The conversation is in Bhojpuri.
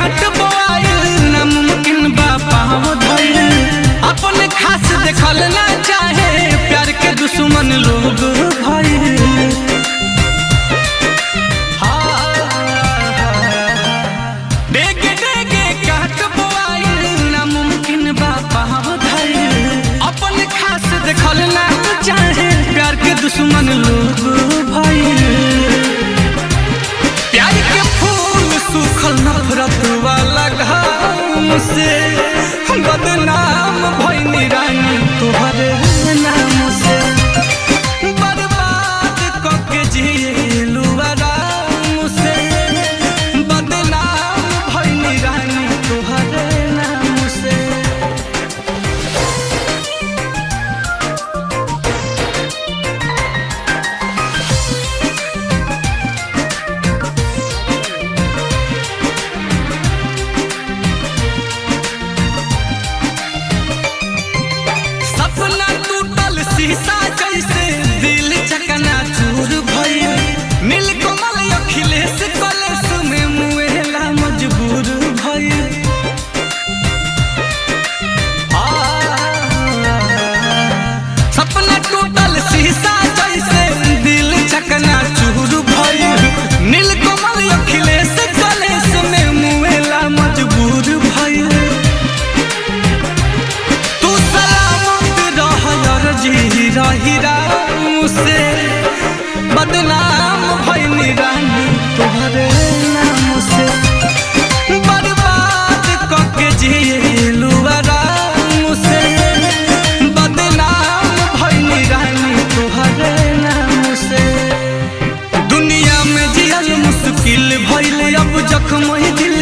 काट बोआइल नामुमकिन बा पाँव धइल। अपने खास देखल ना चाहे प्यार के दुश्मन लोग भइल। डेगे डेगे काट बोआइल नामुमकिन बा पाँव धइल। अपने खास देखल ना चाहे प्यार के दुश्मन लोग भइल। प्यार के फूल सूखल नफरत वाला घाम से बदनाम भइनी रानी तोहरे नाम से। बर्बाद कके जिएलू आराम से बदनाम भइनी रानी तोहरे नाम से। सपना टूटल शीशा जैसे दिल चकना चूर भइल। नीलकमल अखिलेश कलेश में मुएला मजबूर भइल। सपना टूटल शीशा जैसे दिल चकना चूर भइल। नीलकमल अखिलेश कलेश में मुएला मजबूर भइल। तू सलामत रह जी रही राम से बदनाम भइनी रानी तोहरे नाम से। बर्बाद कके जिएलू आराम से बदनाम भइनी रानी तोहरे नाम से। दुनिया में जियल मुश्किल भइल अब जख्म दिल